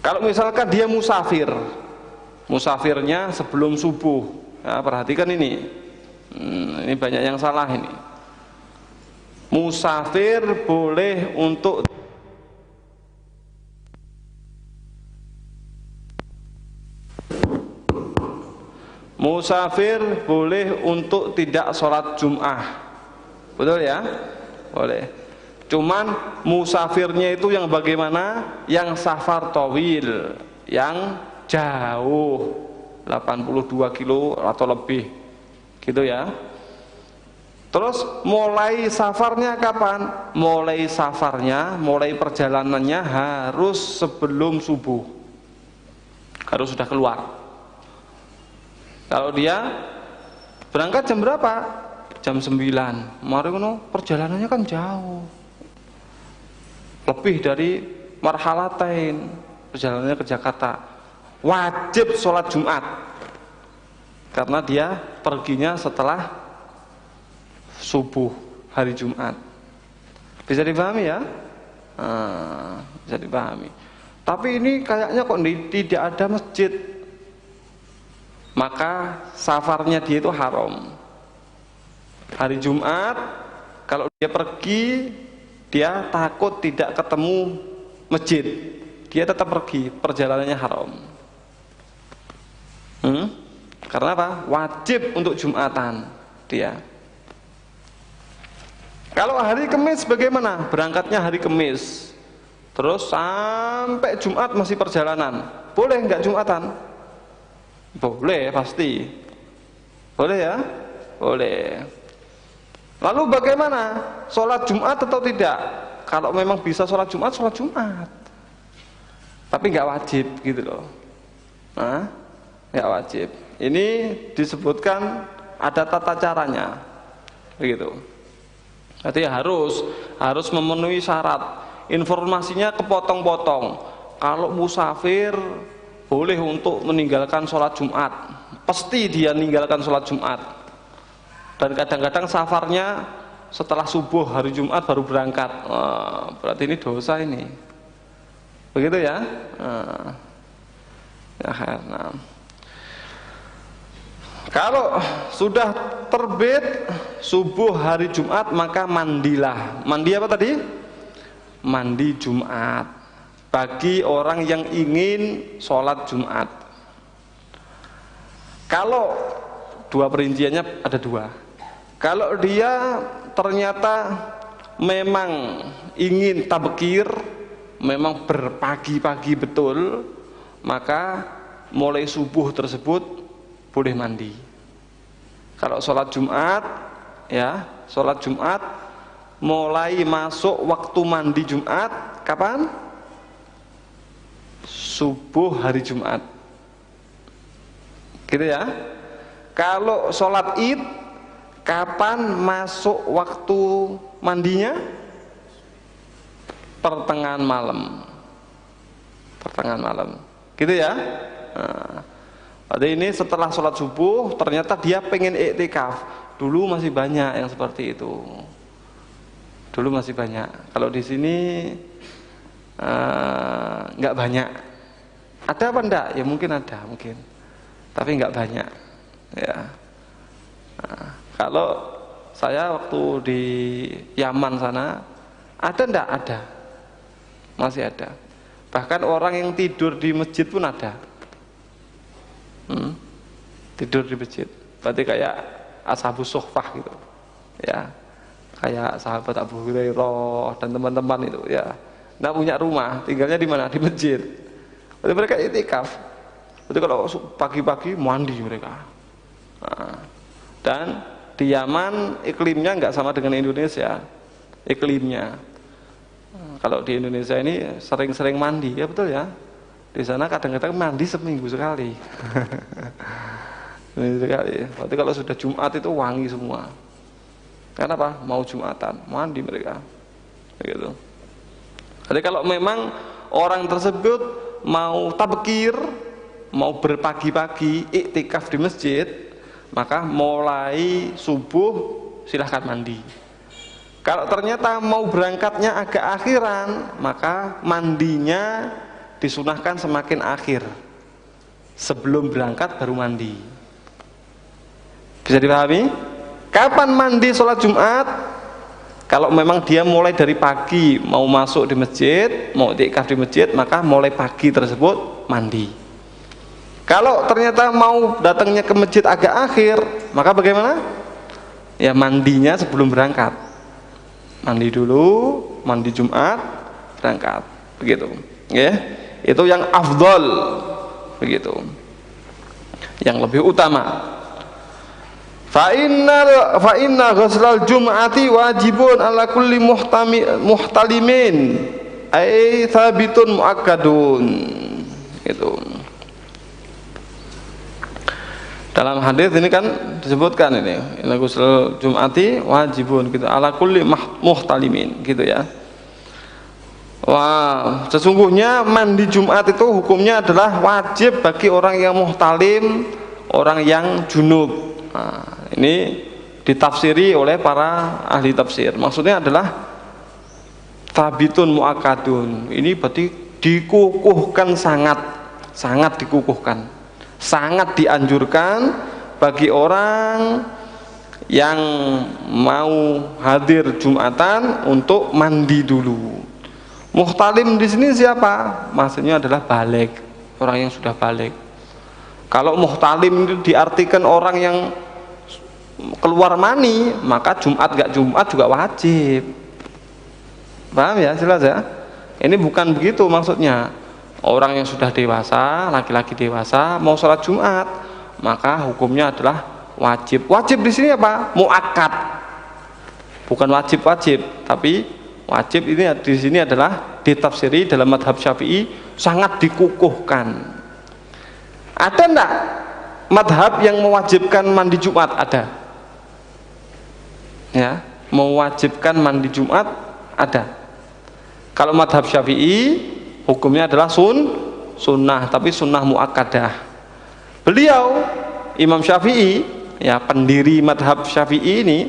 Kalau misalkan dia musafir, musafirnya sebelum subuh, nah, perhatikan ini, ini banyak yang salah ini. Musafir boleh untuk tidak sholat Jum'ah, betul ya? Boleh. Cuman musafirnya itu yang bagaimana? Yang safar tawil, yang jauh, 82 kilo atau lebih, gitu ya. Terus mulai safarnya kapan? Mulai safarnya, mulai perjalanannya harus sebelum subuh, harus sudah keluar. Kalau dia berangkat jam berapa? Jam 9. Mari perjalanannya kan jauh, lebih dari marhalatain perjalanannya ke Jakarta, wajib sholat Jumat karena dia perginya setelah subuh hari Jumat. Bisa dipahami ya? Bisa dipahami. Tapi ini kayaknya kok tidak ada masjid, maka safarnya dia itu haram. Hari Jumat kalau dia pergi, dia takut tidak ketemu masjid, dia tetap pergi, perjalanannya haram. Karena apa? Wajib untuk Jumatan dia. Kalau hari Kamis bagaimana? Berangkatnya hari Kamis, terus sampai Jumat masih perjalanan, boleh nggak Jumatan? Boleh, pasti boleh ya, boleh. Lalu bagaimana? Sholat Jumat atau tidak? Kalau memang bisa sholat Jumat, sholat Jumat. Tapi nggak wajib gitu loh. Nah, nggak wajib. Ini disebutkan ada tata caranya, begitu. Jadi harus memenuhi syarat. Informasinya kepotong-potong. Kalau musafir boleh untuk meninggalkan sholat Jumat. Pasti dia meninggalkan sholat Jumat. Dan kadang-kadang safarnya setelah subuh hari Jumat baru berangkat. Berarti ini dosa ini, begitu ya. Nah, kalau sudah terbit subuh hari Jumat, maka mandilah. Mandi apa tadi? Mandi Jumat bagi orang yang ingin sholat Jumat. Kalau dua perinciannya ada dua. Kalau dia ternyata memang ingin tabkir, memang berpagi-pagi betul, maka mulai subuh tersebut boleh mandi. Kalau sholat Jumat, ya, sholat Jumat mulai masuk waktu mandi Jumat kapan? Subuh hari Jumat, gitu ya. Kalau sholat Id, kapan masuk waktu mandinya? Pertengahan malam, pertengahan malam, gitu ya. Jadi ini setelah sholat subuh, ternyata dia pengen iktikaf. Dulu masih banyak yang seperti itu. Dulu masih banyak. Kalau di sini nggak banyak. Ada apa enggak? Ya mungkin ada, mungkin. Tapi nggak banyak. Ya. Kalau saya waktu di Yaman sana, ada enggak? Ada. Masih ada. Bahkan orang yang tidur di masjid pun ada. Tidur di masjid. Berarti kayak ashabus suffah gitu. Ya. Kayak sahabat Abu Hurairah dan teman-teman itu ya. Nggak punya rumah, tinggalnya di mana? Di masjid. Berarti mereka iktikaf. Berarti kalau pagi-pagi mandi mereka. Dan di Yaman iklimnya nggak sama dengan Indonesia. Iklimnya. Kalau di Indonesia ini sering-sering mandi, ya betul ya. Di sana kadang-kadang mandi seminggu sekali. Seminggu sekali. Berarti kalau sudah Jumat itu wangi semua. Kenapa? Mau Jumatan, mandi mereka. Begitu. Jadi kalau memang orang tersebut mau tabkir, mau berpagi-pagi iktikaf di masjid, maka mulai subuh silahkan mandi. Kalau ternyata mau berangkatnya agak akhiran, maka mandinya disunahkan semakin akhir, sebelum berangkat baru mandi. Bisa dipahami? Kapan mandi sholat Jumat? Kalau memang dia mulai dari pagi mau masuk di masjid, mau i'tikaf di masjid, maka mulai pagi tersebut mandi. Kalau ternyata mau datangnya ke masjid agak akhir, maka bagaimana? Ya mandinya sebelum berangkat. Mandi dulu, mandi Jumat, berangkat. Begitu. Ya. Itu yang afdol. Begitu. Yang lebih utama. Fa inna ghuslal jum'ati wajibun ala kulli muhtalimin ay thabitun muakkadun. Gitu. Dalam hadis ini kan disebutkan ini ghusl jum'ati wajibun gitu ala kulli muhtalimin gitu ya. Wah, sesungguhnya mandi Jumat itu hukumnya adalah wajib bagi orang yang muhtalim, orang yang junub. Nah, ini ditafsiri oleh para ahli tafsir. Maksudnya adalah thabitun muakkadun. Ini berarti dikukuhkan, sangat dikukuhkan. Sangat dianjurkan bagi orang yang mau hadir Jumatan untuk mandi dulu. Muhtalim di sini siapa? Maksudnya adalah balik, orang yang sudah balik. Kalau muhtalim itu diartikan orang yang keluar mani, maka Jumat gak Jumat juga wajib. Paham ya? Jelas ya? Ini bukan begitu maksudnya. Orang yang sudah dewasa, laki-laki dewasa mau sholat Jumat, maka hukumnya adalah wajib. Wajib di sini apa? Muakkad. Bukan wajib-wajib, tapi wajib ini di sini adalah ditafsiri dalam madhab Syafi'i sangat dikukuhkan. Ada enggak madhab yang mewajibkan mandi Jumat? Ada. Ya, mewajibkan mandi Jumat ada. Kalau madhab Syafi'i hukumnya adalah sunnah, tapi sunnah muakkadah. Beliau Imam Syafi'i, ya pendiri madhab Syafi'i ini,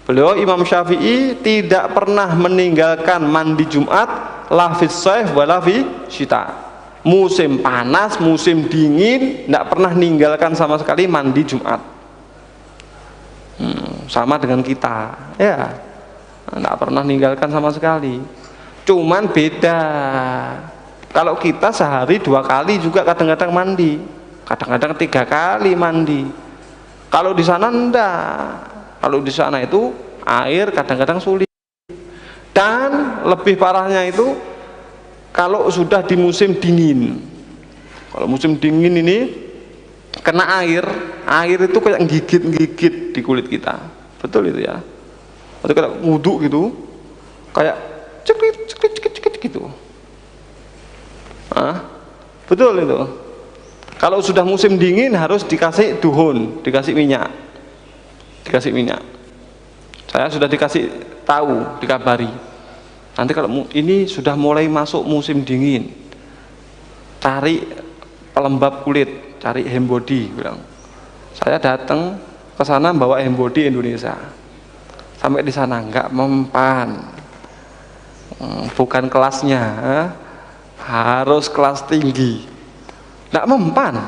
beliau Imam Syafi'i tidak pernah meninggalkan mandi Jumat la fis shaif wala fi syita. Musim panas, musim dingin, tidak pernah meninggalkan sama sekali mandi Jumat. Sama dengan kita, ya, tidak pernah meninggalkan sama sekali. Cuman beda, kalau kita sehari 2 kali juga kadang-kadang mandi, kadang-kadang 3 kali mandi. Kalau di sana enggak, kalau di sana itu air kadang-kadang sulit. Dan lebih parahnya itu kalau sudah di musim dingin. Kalau musim dingin ini kena air itu kayak gigit-gigit di kulit kita. Betul itu ya. Atau kayak wudhu gitu, kayak cekit gitu. Betul itu. Kalau sudah musim dingin harus dikasih duhun, dikasih minyak. Saya sudah dikasih tahu, dikabari. Nanti kalau ini sudah mulai masuk musim dingin, cari pelembab kulit, cari Hembody bilang. Saya datang ke sana bawa Hembody Indonesia. Sampai di sana enggak mempan. Bukan kelasnya, harus kelas tinggi. Tidak mempan.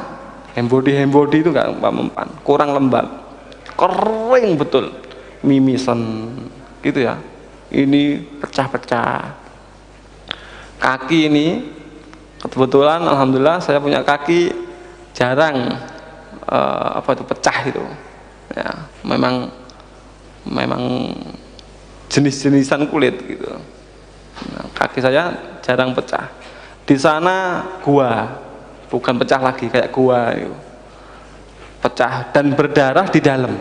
Hembody itu nggak mempan, kurang lembab, kering betul, mimisan, gitu ya. Ini pecah-pecah. Kaki ini, kebetulan, alhamdulillah saya punya kaki jarang pecah itu. Ya, memang jenis-jenisan kulit gitu. Nah, kaki saya jarang pecah. Di sana gua, bukan pecah lagi kayak gua itu. Pecah dan berdarah di dalam.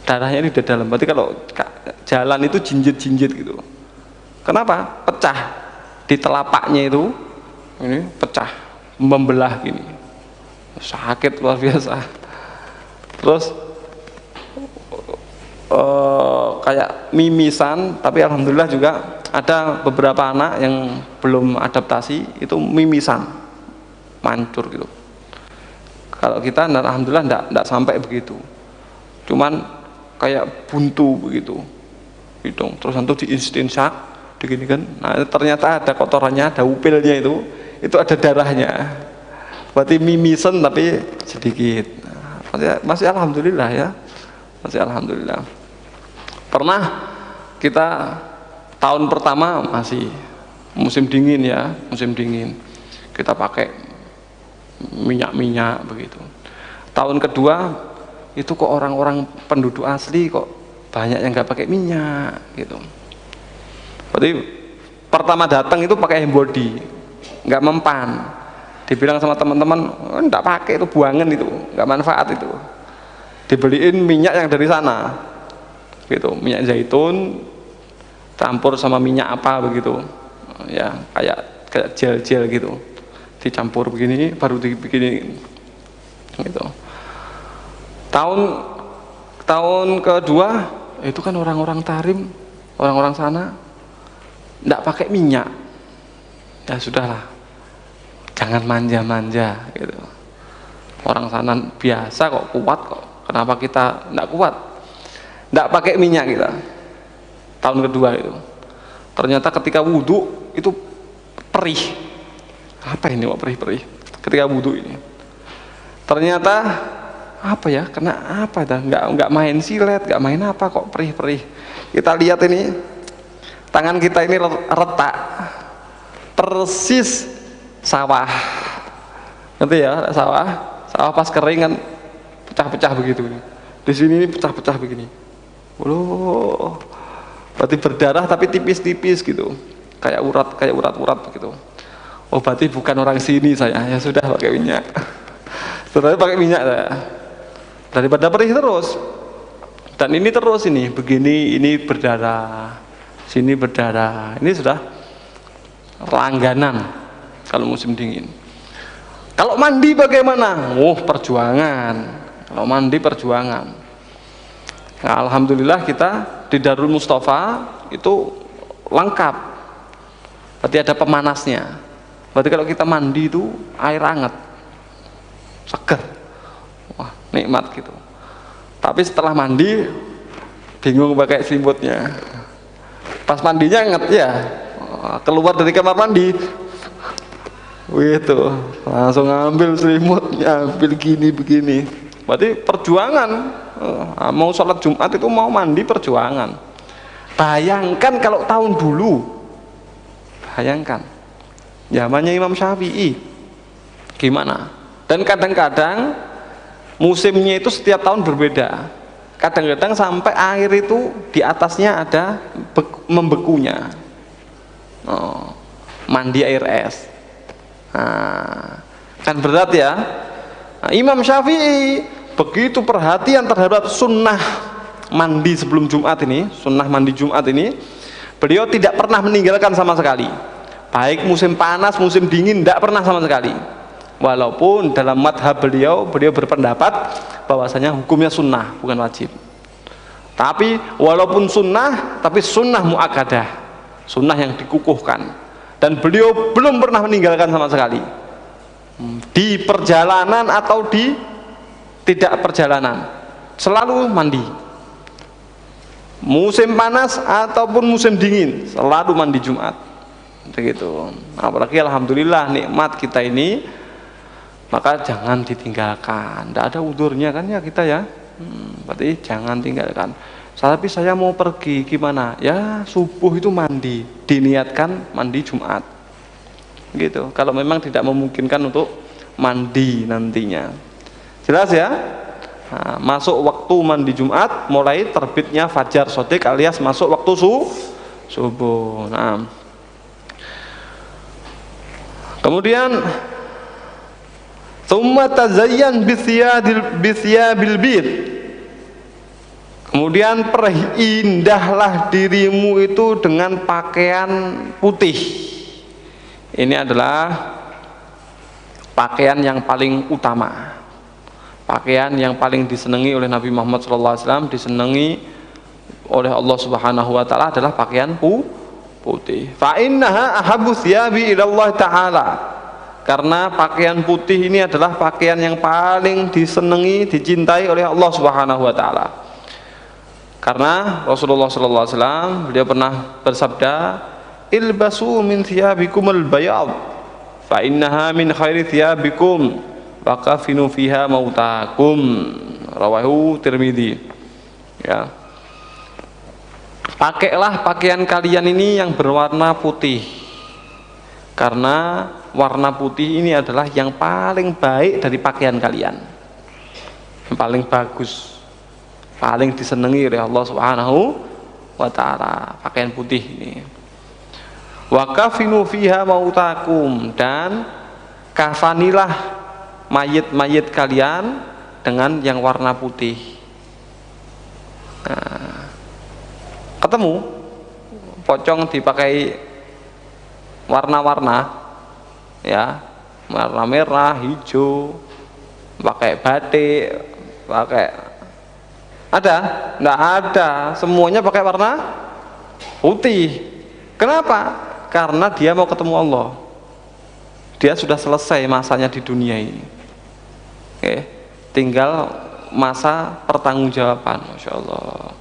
Darahnya ini di dalam. Berarti kalau jalan itu jinjit-jinjit gitu. Kenapa? Pecah di telapaknya itu. Ini pecah, membelah gini. Sakit luar biasa. Terus kayak mimisan, tapi alhamdulillah juga ada beberapa anak yang belum adaptasi itu mimisan, mancur gitu. Kalau kita alhamdulillah enggak sampai begitu, cuman kayak buntu begitu hidung, terus nanti diistinsyak, begini kan. Nah, ternyata ada kotorannya, ada upilnya itu ada darahnya. Berarti mimisen tapi sedikit. Masih alhamdulillah ya. Masih alhamdulillah. Pernah kita tahun pertama masih musim dingin ya, musim dingin. Kita pakai minyak-minyak begitu. Tahun kedua itu kok orang-orang penduduk asli kok banyak yang nggak pakai minyak gitu. Berarti pertama datang itu pakai body, nggak mempan. Dibilang sama teman-teman, enggak pakai itu, buangan itu, enggak manfaat itu. Dibeliin minyak yang dari sana, gitu, minyak zaitun campur sama minyak apa begitu, ya kayak gel-gel gitu, dicampur begini, baru dibikin, gitu. Tahun kedua itu kan orang-orang Tarim, orang-orang sana, enggak pakai minyak, ya sudahlah. Jangan manja-manja gitu. Orang sana biasa kok, kuat kok. Kenapa kita enggak kuat? Enggak pakai minyak kita. Tahun kedua itu. Ternyata ketika wudhu itu perih. Apa ini kok perih-perih? Ketika wudhu ini. Ternyata apa ya? Kena apa dah? Enggak main silet, enggak main apa kok perih-perih. Kita lihat ini. Tangan kita ini retak. Persis sawah, ngerti ya, sawah pas kering kan pecah-pecah begitu. Di sini pecah-pecah begini. Loh, berarti berdarah tapi tipis-tipis gitu, kayak urat-urat begitu. Oh, berarti bukan orang sini saya. Ya sudah pakai minyak. Setelah pakai minyak saya. Daripada perih terus. Dan ini terus ini, begini, ini berdarah, sini berdarah. Ini sudah langganan. Kalau musim dingin. Kalau mandi bagaimana? Oh, perjuangan. Kalau mandi perjuangan. Nah, alhamdulillah kita di Darul Mustafa itu lengkap. Berarti ada pemanasnya. Berarti kalau kita mandi itu air hangat, seger. Wah, nikmat gitu. Tapi setelah mandi bingung pakai selimutnya. Pas mandinya inget ya, keluar dari kamar mandi. Gitu, langsung ngambil selimutnya, ambil gini begini. Berarti perjuangan. Mau sholat Jumat itu mau mandi perjuangan. Bayangkan kalau tahun dulu, bayangkan zamannya Imam Syafi'i gimana. Dan kadang-kadang musimnya itu setiap tahun berbeda. Kadang-kadang sampai air itu di atasnya ada membekunya. Mandi air es. Nah, kan berat ya. Nah, Imam Syafi'i begitu perhatian terhadap sunnah mandi sebelum Jumat ini, sunnah mandi Jumat ini, beliau tidak pernah meninggalkan sama sekali. Baik musim panas, musim dingin, tidak pernah sama sekali. Walaupun dalam madhab beliau berpendapat bahwasanya hukumnya sunnah, bukan wajib. Tapi walaupun sunnah, tapi sunnah muakkadah, sunnah yang dikukuhkan. Dan beliau belum pernah meninggalkan sama sekali di perjalanan atau di tidak perjalanan, selalu mandi musim panas ataupun musim dingin, selalu mandi Jumat begitu. Apalagi alhamdulillah nikmat kita ini, maka jangan ditinggalkan. Tidak ada udurnya kan ya kita ya. Berarti jangan tinggalkan. Tapi saya mau pergi gimana? Ya subuh itu mandi, diniatkan mandi Jumat. Gitu. Kalau memang tidak memungkinkan untuk mandi nantinya. Jelas ya? Nah, masuk waktu mandi Jumat mulai terbitnya fajar shodiq alias masuk waktu subuh. Nah. Kemudian tsumma tazayyan bisyabil bid. Kemudian perindahlah dirimu itu dengan pakaian putih. Ini adalah pakaian yang paling utama, pakaian yang paling disenangi oleh Nabi Muhammad SAW, disenangi oleh Allah Subhanahu Wa Taala adalah pakaian putih. Fa innaha ahabbu thiyabi ila Allah Taala. Karena pakaian putih ini adalah pakaian yang paling disenangi, dicintai oleh Allah Subhanahu Wa Taala. Karena Rasulullah SAW beliau pernah bersabda, ilbasu min thiyabikumul bayad fa innaha min khairi thiyabikum wa kafinu fiha mautakum. Rawahu Tirmidzi. Ya. Pakailah pakaian kalian ini yang berwarna putih, karena warna putih ini adalah yang paling baik dari pakaian kalian, yang paling bagus, paling disenangi oleh Allah Subhanahu wa ta'ala, pakaian putih ini. Wa kafinu fiha mautakum, dan kafanilah mayit-mayit kalian dengan yang warna putih. Nah, ketemu pocong dipakai warna-warna, ya, warna merah, hijau, pakai batik, pakai, ada? Nggak ada, semuanya pakai warna putih. Kenapa? Karena dia mau ketemu Allah, dia sudah selesai masanya di dunia ini. Oke, tinggal masa pertanggungjawaban. Masya Allah.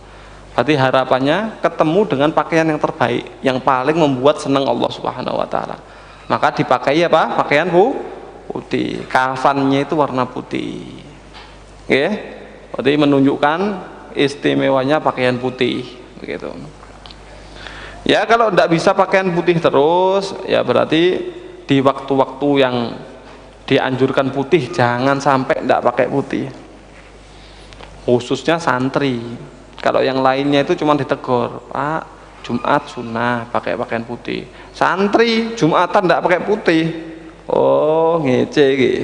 Berarti harapannya ketemu dengan pakaian yang terbaik, yang paling membuat senang Allah Subhanahu wa ta'ala. Maka dipakai apa? Pakaian putih. Kafannya itu warna putih. Oke? Berarti menunjukkan istimewanya pakaian putih, begitu. Ya, kalau tidak bisa pakaian putih terus, ya berarti di waktu-waktu yang dianjurkan putih jangan sampai tidak pakai putih. Khususnya santri. Kalau yang lainnya itu cuma ditegur, Pak, Jumat sunnah pakai pakaian putih. Santri Jumatan tidak pakai putih, oh ngece gitu.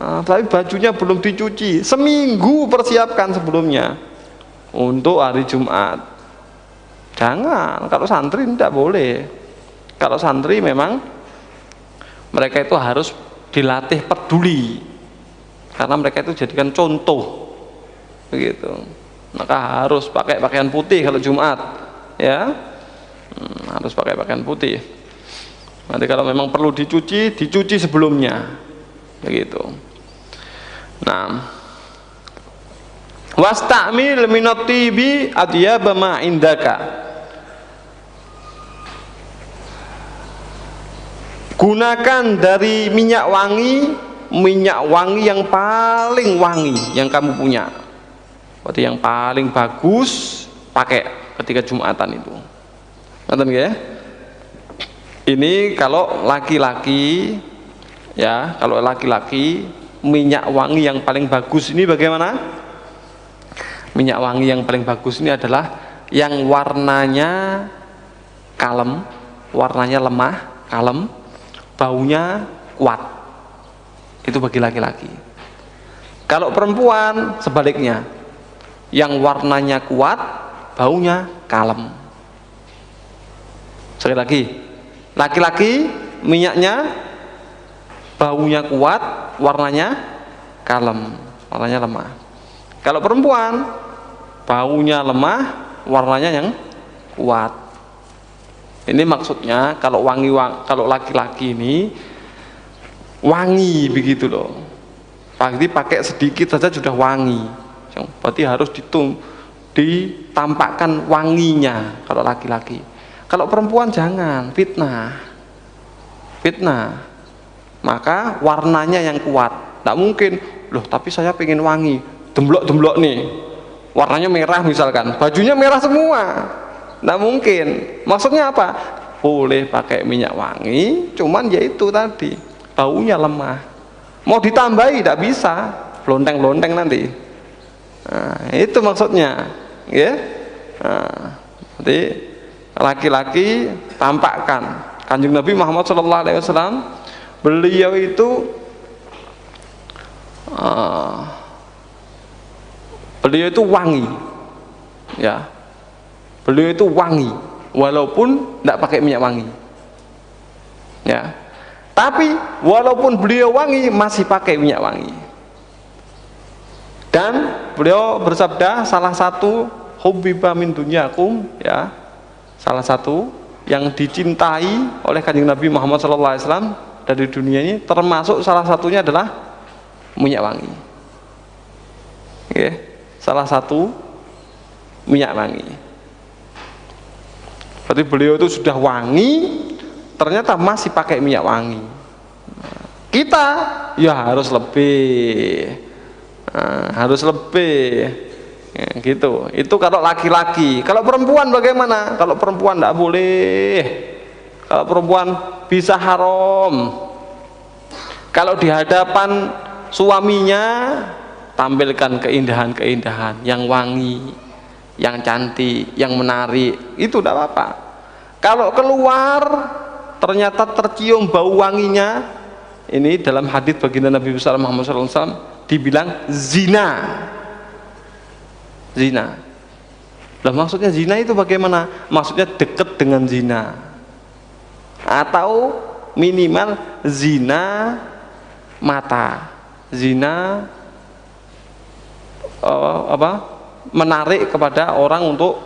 Tapi bajunya belum dicuci, seminggu persiapkan sebelumnya untuk hari Jumat. Jangan, kalau santri tidak boleh. Kalau santri memang mereka itu harus dilatih peduli, karena mereka itu jadikan contoh, begitu. Maka harus pakai pakaian putih kalau Jumat, ya, harus pakai pakaian putih. Nanti kalau memang perlu dicuci, dicuci sebelumnya, begitu. Nah, wasta'mil minat tibi atyaba ma indaka. Gunakan dari minyak wangi yang paling wangi yang kamu punya. Berarti yang paling bagus pakai ketika Jumatan itu. Ngerti ya? Ini kalau laki-laki, ya, kalau laki-laki minyak wangi yang paling bagus ini bagaimana? Minyak wangi yang paling bagus ini adalah yang warnanya kalem, warnanya lemah, kalem, baunya kuat. Itu bagi laki-laki. Kalau perempuan sebaliknya, yang warnanya kuat, baunya kalem. Sekali lagi, laki-laki minyaknya baunya kuat, warnanya kalem, warnanya lemah. Kalau perempuan baunya lemah, warnanya yang kuat. Ini maksudnya kalau kalau laki-laki ini wangi begitu loh. Pasti pakai sedikit saja sudah wangi. Berarti harus ditampakkan wanginya kalau laki-laki. Kalau perempuan jangan, fitnah. Maka warnanya yang kuat. Tidak mungkin, loh tapi saya pengen wangi, demblok-demblok nih. Warnanya merah misalkan, bajunya merah semua. Tidak mungkin. Maksudnya apa? Boleh pakai minyak wangi, cuman yaitu tadi baunya lemah. Mau ditambahi tidak bisa, lonteng-lonteng nanti. Nah, itu maksudnya, ya. Nah, jadi laki-laki tampakkan. Kanjeng Nabi Muhammad SAW, beliau itu wangi, ya. Beliau itu wangi walaupun tidak pakai minyak wangi, ya. Tapi walaupun beliau wangi masih pakai minyak wangi. Dan beliau bersabda, salah satu hubbiba min dunyakum, ya, salah satu yang dicintai oleh Kanjeng Nabi Muhammad SAW dari dunia ini, termasuk salah satunya adalah minyak wangi. Oke, salah satu minyak wangi. Berarti beliau itu sudah wangi, ternyata masih pakai minyak wangi. Kita ya harus lebih, harus lebih, ya, gitu. Itu kalau laki-laki. Kalau perempuan bagaimana? Kalau perempuan tidak boleh. Kalau perempuan bisa haram. Kalau di hadapan suaminya tampilkan keindahan-keindahan yang wangi, yang cantik, yang menarik, itu tidak apa-apa. Kalau keluar ternyata tercium bau wanginya, ini dalam hadis baginda Nabi besar Muhammad SAW dibilang zina. Zina. Lah maksudnya zina itu bagaimana? Maksudnya dekat dengan zina, atau minimal zina mata, zina menarik kepada orang untuk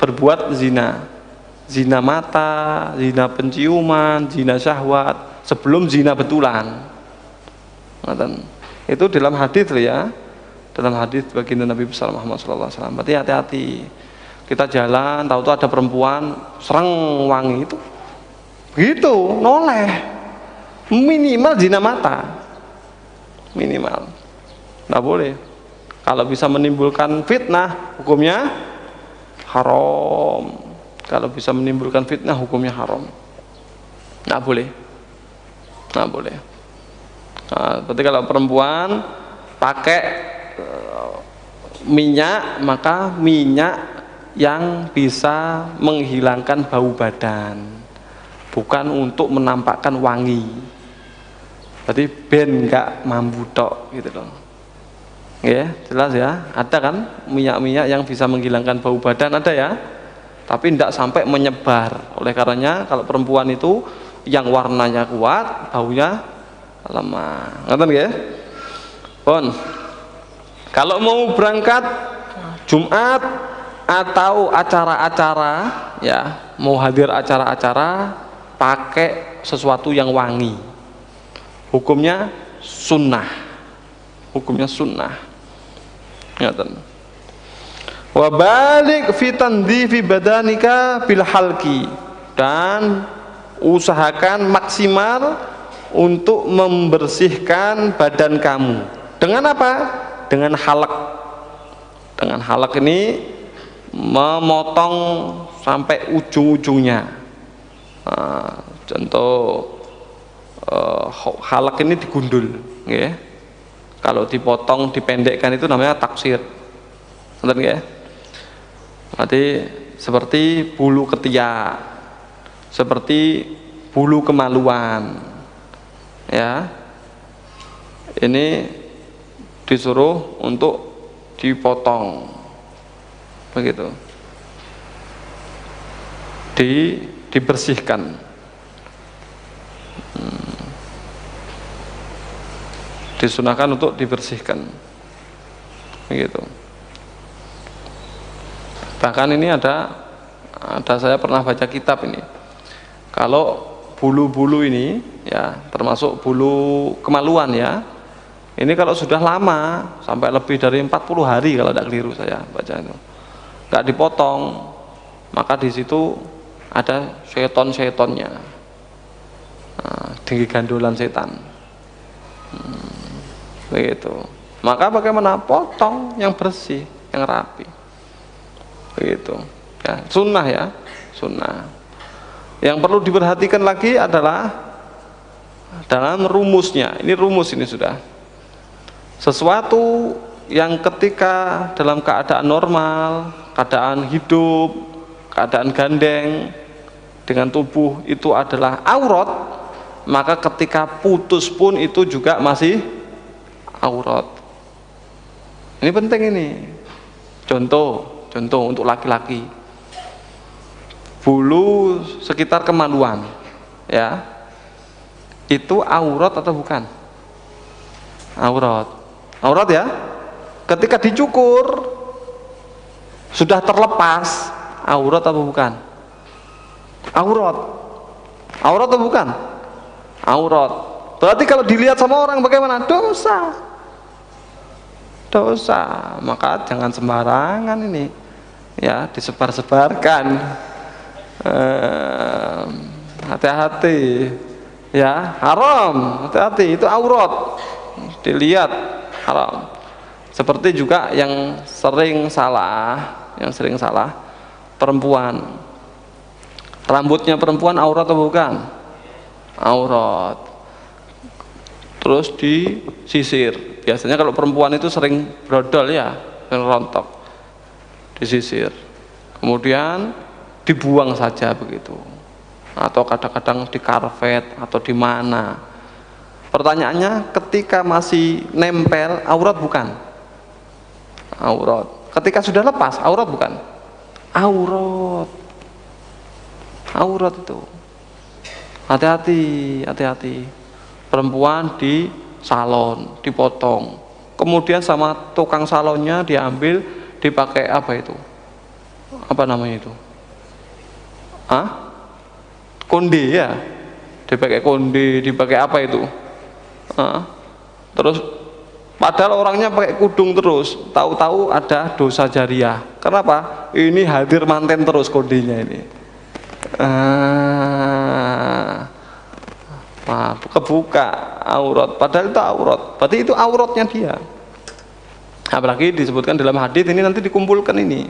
berbuat zina. Zina mata, zina penciuman, zina syahwat sebelum zina betulan. Itu dalam hadis ya, dalam hadis baginda Nabi besar Muhammad SAW. Berarti hati-hati. Kita jalan, tahu-tahu ada perempuan serang wangi itu, begitu noleh. Minimal zina mata, minimal. Nggak boleh. Kalau bisa menimbulkan fitnah, hukumnya haram. Kalau bisa menimbulkan fitnah, hukumnya haram. Nggak boleh, nggak boleh. Nah, berarti kalau perempuan pakai minyak, maka minyak yang bisa menghilangkan bau badan, bukan untuk menampakkan wangi. Berarti ben nggak mampu tok gitu loh. Ya, jelas ya. Ada kan minyak-minyak yang bisa menghilangkan bau badan, ada ya. Tapi tidak sampai menyebar. Oleh karenanya kalau perempuan itu yang warnanya kuat, baunya lemah. Ngerti ya? Pun. Kalau mau berangkat Jumat atau acara-acara ya, mau hadir acara-acara, pakai sesuatu yang wangi. Hukumnya sunnah, hukumnya sunnah. Ngeten. Wa balik fi tandhifi badanika bil halqi, dan usahakan maksimal untuk membersihkan badan kamu. Dengan apa? Dengan halak. Dengan halak ini memotong sampai ujung-ujungnya. Contoh halak ini digundul, ya. Kalau dipotong, dipendekkan itu namanya taksir. Ngerti ya? Berarti seperti bulu ketiak, seperti bulu kemaluan, ya. Ini disuruh untuk dipotong, begitu. Dibersihkan. Disunahkan untuk dibersihkan, begitu. Bahkan ini ada saya pernah baca kitab ini, kalau bulu-bulu ini ya, termasuk bulu kemaluan ya, ini kalau sudah lama sampai lebih dari 40 hari kalau tidak keliru saya baca itu, nggak dipotong, maka di situ ada syaiton-syaitonnya, tinggi gandolan setan. Begitu. Maka bagaimana? Potong yang bersih, yang rapi. Begitu. Ya, sunnah ya, sunnah. Yang perlu diperhatikan lagi adalah dalam rumusnya. Ini rumus ini sudah. Sesuatu yang ketika dalam keadaan normal, keadaan hidup, keadaan gandeng dengan tubuh itu adalah aurat, maka ketika putus pun itu juga masih aurat. Ini penting ini. Contoh untuk laki-laki, bulu sekitar kemaluan, ya, itu aurat atau bukan? Aurat. Aurat ya. Ketika dicukur sudah terlepas, aurat atau bukan? Aurat. Aurat atau bukan? Aurat. Berarti kalau dilihat sama orang bagaimana? Dosa. Maka jangan sembarangan ini ya, disebar-sebarkan Hati-hati ya, haram, hati-hati, itu aurat, dilihat, haram. Seperti juga yang sering salah, perempuan, rambutnya perempuan aurat atau bukan? Aurat, terus disisir. Biasanya kalau perempuan itu sering brodol ya, rontok, disisir, kemudian dibuang saja begitu, atau kadang-kadang di karpet atau di mana. Pertanyaannya, ketika masih nempel aurat bukan? Aurat. Ketika sudah lepas aurat bukan? Aurat. Aurat itu. Hati-hati. Perempuan di salon dipotong, kemudian sama tukang salonnya diambil, dipakai apa itu? Apa namanya itu? Konde ya, dipakai konde, dipakai apa itu? Terus padahal orangnya pakai kudung terus, tahu-tahu ada dosa jariah. Kenapa? Ini hadir manten terus kondenya ini. Kebuka aurat, padahal itu aurat, berarti itu auratnya dia. Apalagi disebutkan dalam hadis ini, nanti dikumpulkan ini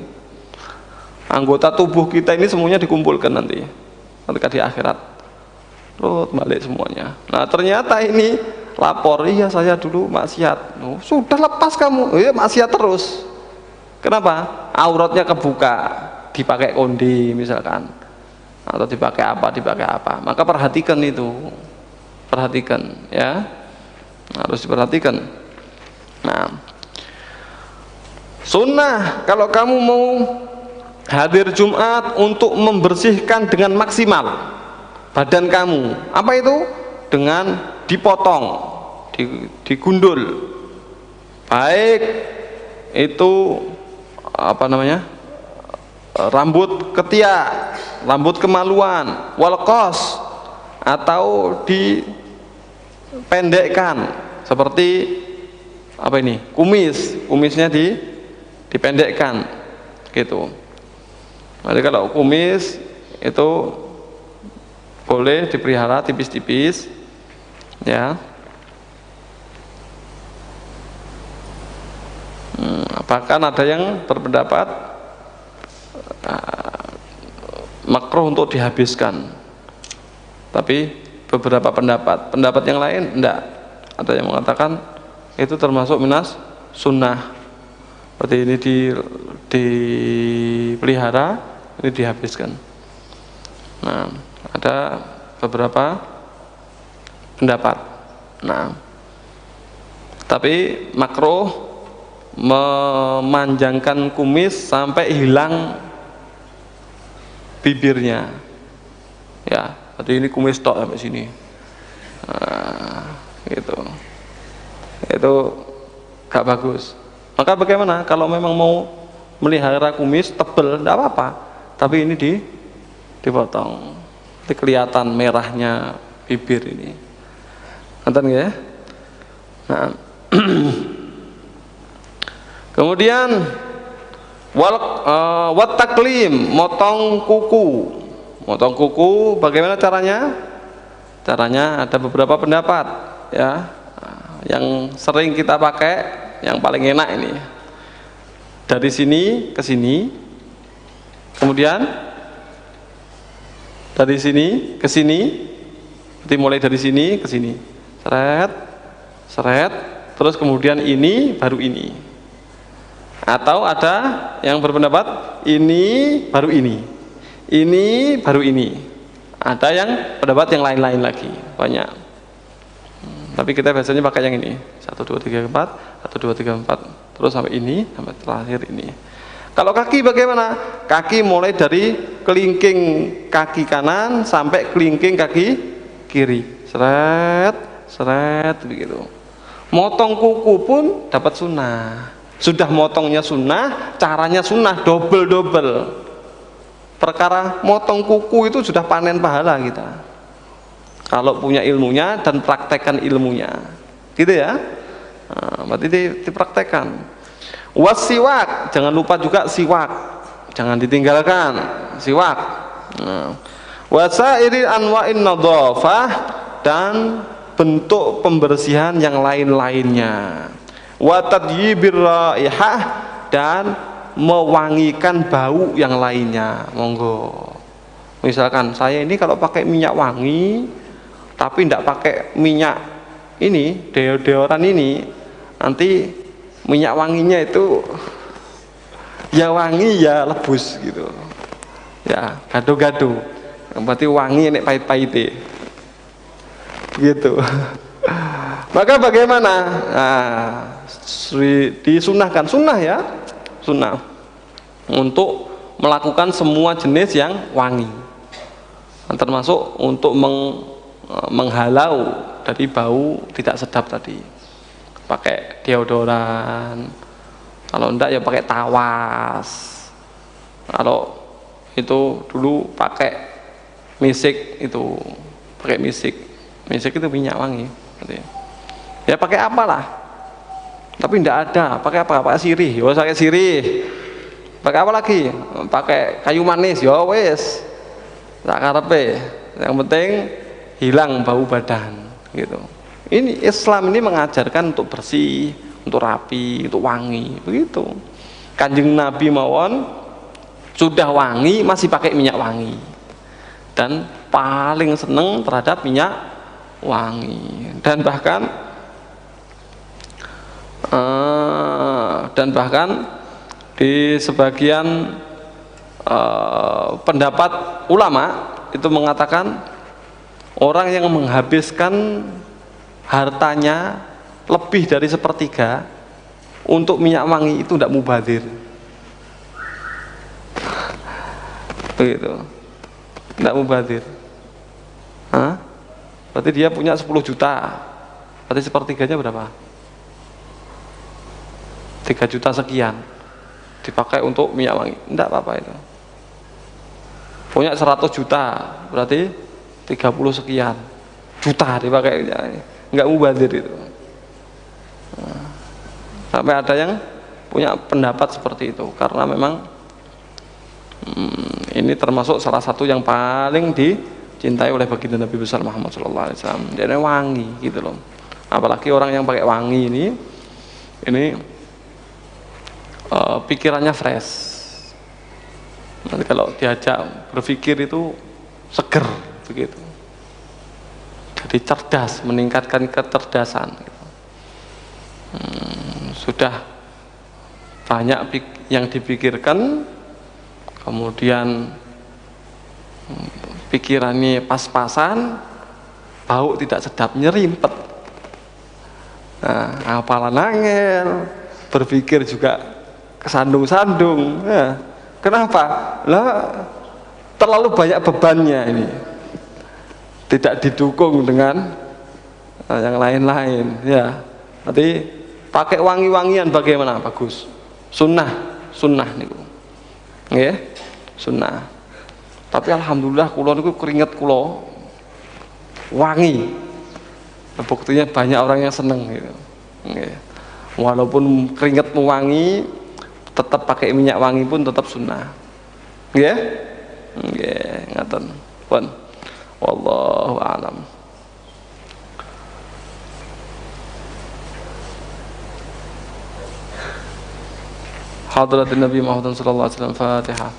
anggota tubuh kita ini semuanya dikumpulkan nanti ketika di akhirat, terus balik semuanya. Nah ternyata ini lapor, iya saya dulu maksiat. Sudah lepas kamu, iya maksiat terus. Kenapa? Auratnya kebuka, dipakai kondi misalkan, atau dipakai apa. Maka perhatikan itu, ya, harus diperhatikan. Nah, sunnah kalau kamu mau hadir Jumat untuk membersihkan dengan maksimal badan kamu, apa itu? Dengan dipotong, digundul, baik itu apa namanya, rambut ketiak, rambut kemaluan, walqos, atau dipendekkan seperti apa ini, kumisnya dipendekkan gitu. Jadi kalau kumis itu boleh dipelihara tipis-tipis ya. Bahkan ada yang berpendapat makruh untuk dihabiskan, tapi beberapa pendapat yang lain enggak, ada yang mengatakan itu termasuk minas sunnah, berarti ini dipelihara, ini dihabiskan. Nah, ada beberapa pendapat. Nah, tapi makruh memanjangkan kumis sampai hilang bibirnya ya, berarti ini kumis tok sampai sini. Gitu, itu gak bagus. Maka bagaimana kalau memang mau melihara kumis tebel, tidak apa-apa, tapi ini dipotong, nanti kelihatan merahnya bibir ini, nonton ya. Nah, kemudian wat taklim, motong kuku, bagaimana caranya? Caranya ada beberapa pendapat ya. Yang sering kita pakai, yang paling enak ini, dari sini ke sini, kemudian dari sini ke sini, berarti mulai dari sini ke sini, seret, terus kemudian ini baru ini. Atau ada yang berpendapat ini baru ini baru ini. Ada yang pendapat yang lain-lain lagi, banyak. Tapi kita biasanya pakai yang ini, 1, 2, 3, 4, 1, 2, 3, 4, terus sampai ini, sampai terakhir ini. Kalau kaki bagaimana? Kaki mulai dari kelingking kaki kanan sampai kelingking kaki kiri, seret begitu. Motong kuku pun dapat sunnah. Sudah motongnya sunnah, caranya sunnah, double. Perkara motong kuku itu sudah panen pahala kita, kalau punya ilmunya dan praktekkan ilmunya, gitu ya. Berarti dipraktekkan. Wasiwak, jangan lupa juga siwak, jangan ditinggalkan siwak Wa sa'iri anwa'in nadhafah, dan bentuk pembersihan yang lain-lainnya. Wa tadyibir raihah, dan mewangikan bau yang lainnya. Monggo. Misalkan saya ini kalau pakai minyak wangi tapi tidak pakai minyak ini, deodoran ini, nanti minyak wanginya itu ya wangi ya lebus gitu. Ya, gado-gado. Berarti wangi nek pahit-pahite. Gitu. Maka bagaimana? Nah, disunahkan, sunnah ya, sunnah untuk melakukan semua jenis yang wangi, termasuk untuk menghalau dari bau tidak sedap tadi. Pakai deodoran, kalau enggak ya pakai tawas, kalau itu dulu pakai misik, itu pakai misik itu minyak wangi. Ya pakai apalah, tapi tidak ada. Pakai apa? Pakai sirih. Yo pakai sirih. Pakai apa lagi? Pakai kayu manis. Yo wes. Tak karepe. Yang penting hilang bau badan. Gitu. Ini Islam ini mengajarkan untuk bersih, untuk rapi, untuk wangi. Begitu. Kanjeng Nabi mawon sudah wangi masih pakai minyak wangi, dan paling seneng terhadap minyak wangi, dan bahkan di sebagian pendapat ulama itu mengatakan orang yang menghabiskan hartanya lebih dari sepertiga untuk minyak wangi itu tidak mubadzir. Begitu, tidak mubadzir. Berarti dia punya 10 juta, berarti sepertiganya berapa? 3 juta sekian dipakai untuk minyak wangi, tidak apa-apa itu. Punya 100 juta, berarti 30 sekian juta dipakai, nggak mubadzir itu. Sampai ada yang punya pendapat seperti itu, karena memang ini termasuk salah satu yang paling dicintai oleh baginda Nabi besar Muhammad SAW. Dia wangi gitu loh. Apalagi orang yang pakai wangi ini pikirannya fresh. Nanti kalau diajak berpikir itu seger begitu. Jadi cerdas, meningkatkan kecerdasan. Gitu. Sudah banyak yang dipikirkan. Kemudian pikirannya pas-pasan, bau tidak sedap, nyerimpet. Nah, hafalan angel, berpikir juga kesandung-sandung. Nah, kenapa? Lah, terlalu banyak bebannya ini. Tidak didukung dengan yang lain-lain. Ya, nanti pakai wangi-wangian bagaimana? Bagus. Sunnah nih. Ya, sunnah. Tapi alhamdulillah kula niku keringet kula wangi. Buktinya banyak orang yang seneng gitu. Ya. Walaupun keringetmu wangi, tetap pakai minyak wangi pun tetap sunnah. Ya? Nggih, ngaten. Pun. Wallahu a'lam. Hadratin Nabi Muhammad sallallahu alaihi wasallam. Fatihah.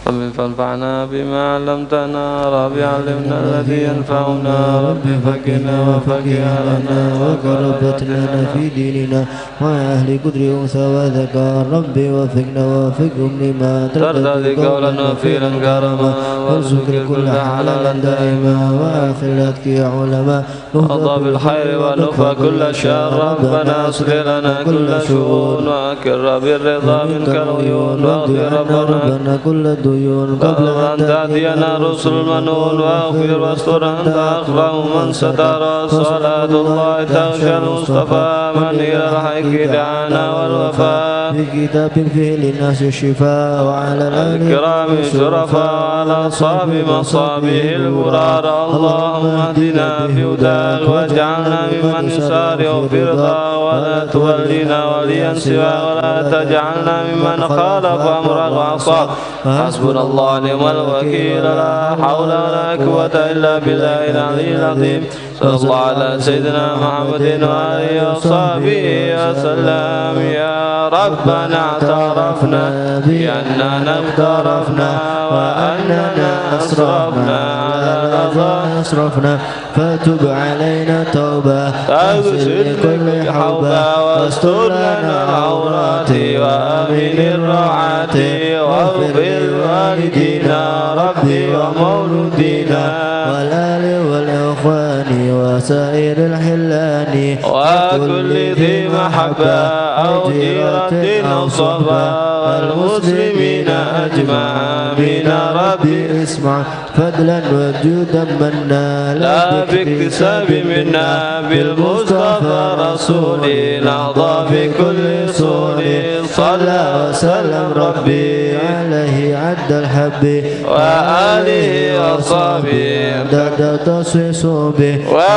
رب فانفعنا بما علمتنا رب علمنا الذي ينفعنا رب فقنا وفقه لنا وقربت لنا في ديننا ويا أهل قدر أنثى وذكر ربي وفقنا وفقهم لما ترضى قولا وفعلا كرما وارزق كل حلالا دائما وآخر الأتك يا علماء نهضى بالخير ونكفى كل شر ربنا اصلح لنا كل شؤون وأكر بالرضا منك العيون واغفر ربنا كل الديون قبل أن تأتينا رسل المنون واغفر واستر أنت أخرى من ستر صلاة الله تغشى المصطفى من إلى الحق دعانا والوفاء بكتاب فيه للناس الشفاء وعلى الكرام الشرفاء وعلى أصحاب مصابه الغرار. اللهم اهدنا بهداك واجعلنا ممن يسارع في رضاك ولا تولنا وليا سواك ولا تجعلنا ممن خالف أمرك وعصاك. حسبنا الله ونعم الوكيل لا حول ولا قوة إلا بالله العلي العظيم. صلى الله على سيدنا محمد وآله وصحبه وسلم. يا ربنا اعترفنا بأننا اقترفنا وأننا أسرفنا على أسرفنا فتب علينا توبة تغسل كل حوبة واستر لنا العورات وآمن الروعات واغفر والدينا ربي ومولودينا والآل والإخوان وسائر الحلان وكل ذي محبة أو جيرة أو صحبة والمسلمين أجمعين. ربي اسمع فضلا وجودا منا لا باكتساب منا بالمصطفى رسولي نهضى بكل سور. صلى وسلم ربي عليه عد الحب وآله وصحبه عدد تصويص به